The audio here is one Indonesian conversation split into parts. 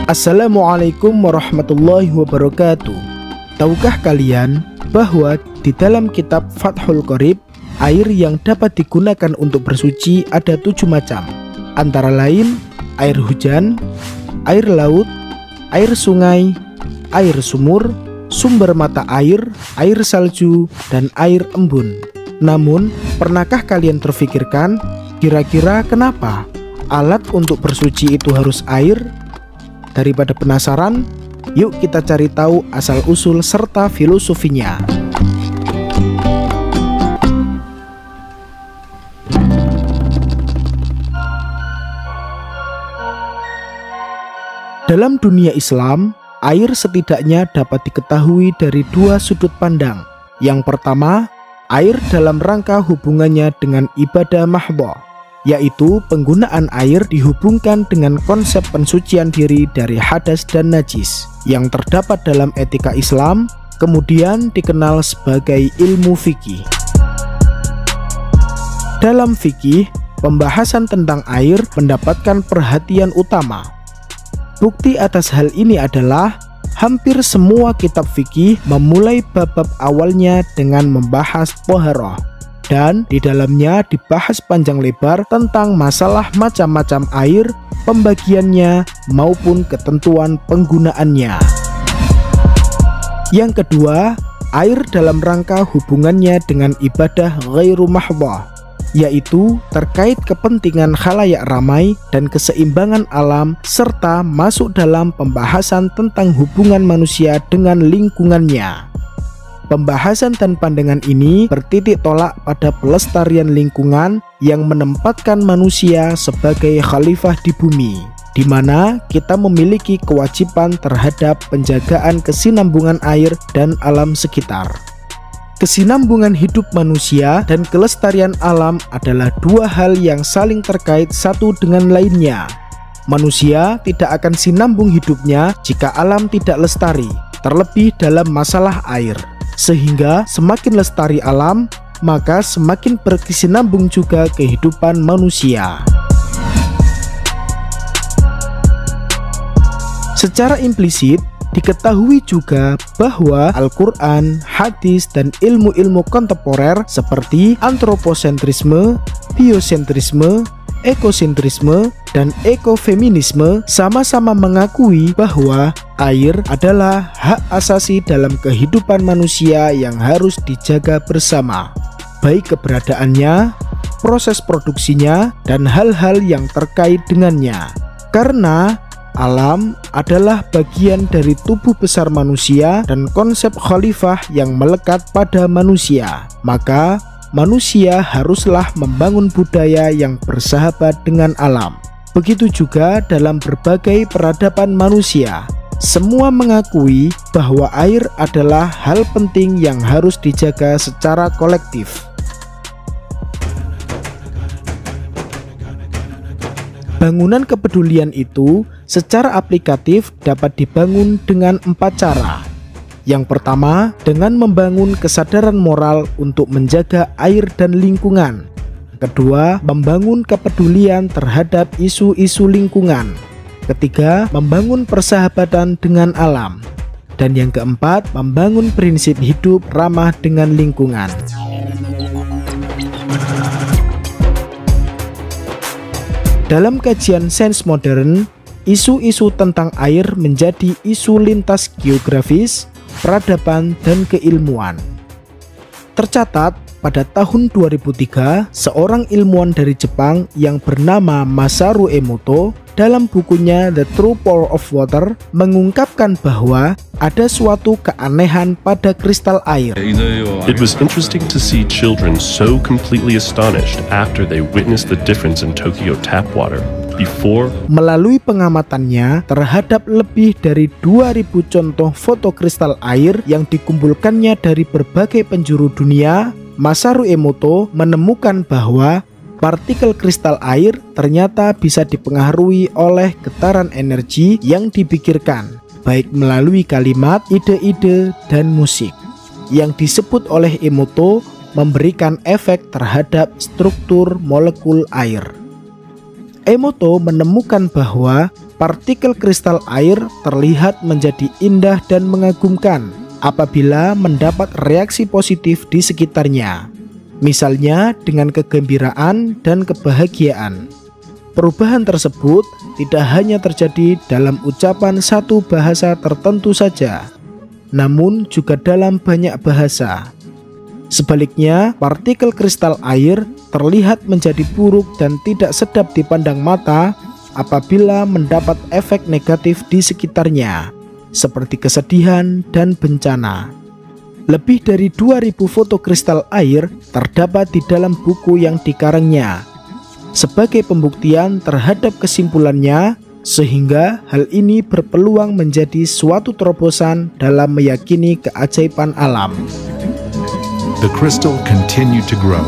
Assalamualaikum warahmatullahi wabarakatuh. Tahukah kalian bahwa di dalam kitab Fathul Qorib, air yang dapat digunakan untuk bersuci ada 7 macam, antara lain air hujan, air laut, air sungai, air sumur, sumber mata air, air salju, dan air embun. Namun, pernahkah kalian terfikirkan kira-kira kenapa alat untuk bersuci itu harus air? Daripada penasaran, yuk kita cari tahu asal-usul serta filosofinya. Dalam dunia Islam, air setidaknya dapat diketahui dari 2 sudut pandang. Yang pertama, air dalam rangka hubungannya dengan ibadah mahdhah, yaitu penggunaan air dihubungkan dengan konsep pensucian diri dari hadas dan najis yang terdapat dalam etika Islam, kemudian dikenal sebagai ilmu fikih. Dalam fikih, pembahasan tentang air mendapatkan perhatian utama. Bukti atas hal ini adalah hampir semua kitab fikih memulai bab-bab awalnya dengan membahas toharoh, dan di dalamnya dibahas panjang lebar tentang masalah macam-macam air, pembagiannya, maupun ketentuan penggunaannya. Yang kedua, air dalam rangka hubungannya dengan ibadah ghairu mahdhah, yaitu terkait kepentingan khalayak ramai dan keseimbangan alam, serta masuk dalam pembahasan tentang hubungan manusia dengan lingkungannya. Pembahasan dan pandangan ini bertitik tolak pada pelestarian lingkungan yang menempatkan manusia sebagai khalifah di bumi, di mana kita memiliki kewajiban terhadap penjagaan kesinambungan air dan alam sekitar. Kesinambungan hidup manusia dan kelestarian alam adalah 2 hal yang saling terkait satu dengan lainnya. Manusia tidak akan sinambung hidupnya jika alam tidak lestari, terlebih dalam masalah air. Sehingga semakin lestari alam, maka semakin berkesinambung juga kehidupan manusia. Secara implisit, diketahui juga bahwa Al-Quran, hadis, dan ilmu-ilmu kontemporer seperti antroposentrisme, biosentrisme, ekosentrisme, dan ekofeminisme sama-sama mengakui bahwa air adalah hak asasi dalam kehidupan manusia yang harus dijaga bersama, baik keberadaannya, proses produksinya, dan hal-hal yang terkait dengannya. Karena alam adalah bagian dari tubuh besar manusia dan konsep khalifah yang melekat pada manusia, maka manusia haruslah membangun budaya yang bersahabat dengan alam. Begitu juga dalam berbagai peradaban manusia. Semua mengakui bahwa air adalah hal penting yang harus dijaga secara kolektif. Bangunan kepedulian itu secara aplikatif dapat dibangun dengan 4 cara. Yang pertama, dengan membangun kesadaran moral untuk menjaga air dan lingkungan. Kedua, membangun kepedulian terhadap isu-isu lingkungan. Ketiga, membangun persahabatan dengan alam. Dan yang keempat, membangun prinsip hidup ramah dengan lingkungan. Dalam kajian sains modern, isu-isu tentang air menjadi isu lintas geografis, peradaban, dan keilmuan. Tercatat pada tahun 2003, seorang ilmuwan dari Jepang yang bernama Masaru Emoto dalam bukunya The True Power of Water mengungkapkan bahwa ada suatu keanehan pada kristal air. It was interesting to see children so completely astonished after they witnessed the difference in Tokyo tap water. Melalui pengamatannya terhadap lebih dari 2000 contoh foto kristal air yang dikumpulkannya dari berbagai penjuru dunia, Masaru Emoto menemukan bahwa partikel kristal air ternyata bisa dipengaruhi oleh getaran energi yang dipikirkan, baik melalui kalimat, ide-ide, dan musik. Yang disebut oleh Emoto memberikan efek terhadap struktur molekul air. Emoto menemukan bahwa partikel kristal air terlihat menjadi indah dan mengagumkan apabila mendapat reaksi positif di sekitarnya, misalnya dengan kegembiraan dan kebahagiaan. Perubahan tersebut tidak hanya terjadi dalam ucapan satu bahasa tertentu saja, namun juga dalam banyak bahasa. Sebaliknya, partikel kristal air terlihat menjadi buruk dan tidak sedap dipandang mata apabila mendapat efek negatif di sekitarnya, seperti kesedihan dan bencana. Lebih dari 2000 foto kristal air terdapat di dalam buku yang dikarangnya, sebagai pembuktian terhadap kesimpulannya, sehingga hal ini berpeluang menjadi suatu terobosan dalam meyakini keajaiban alam. The crystal continued to grow,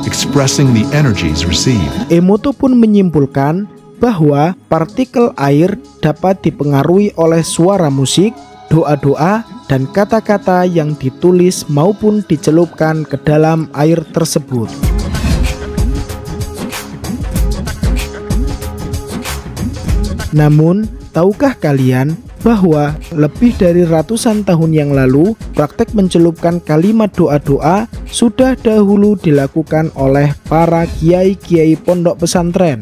expressing the energies received. Emoto pun menyimpulkan bahwa partikel air dapat dipengaruhi oleh suara musik, doa-doa, dan kata-kata yang ditulis maupun dicelupkan ke dalam air tersebut. Namun, tahukah kalian bahwa lebih dari ratusan tahun yang lalu, praktek mencelupkan kalimat doa-doa sudah dahulu dilakukan oleh para kiai-kiai pondok pesantren.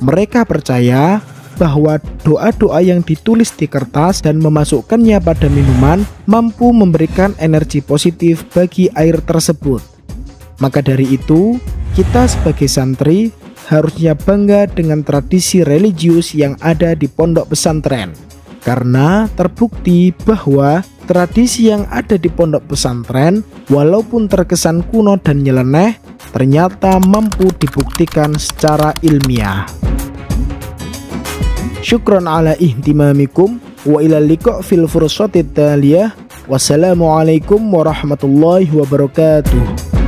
Mereka percaya bahwa doa-doa yang ditulis di kertas dan memasukkannya pada minuman mampu memberikan energi positif bagi air tersebut. Maka dari itu, kita sebagai santri harusnya bangga dengan tradisi religius yang ada di pondok pesantren, karena terbukti bahwa tradisi yang ada di pondok pesantren walaupun terkesan kuno dan nyeleneh, ternyata mampu dibuktikan secara ilmiah. Syukran ala ihtimamikum wa ila liqa' fil fursatid taliyah. Wassalamualaikum warahmatullahi wabarakatuh.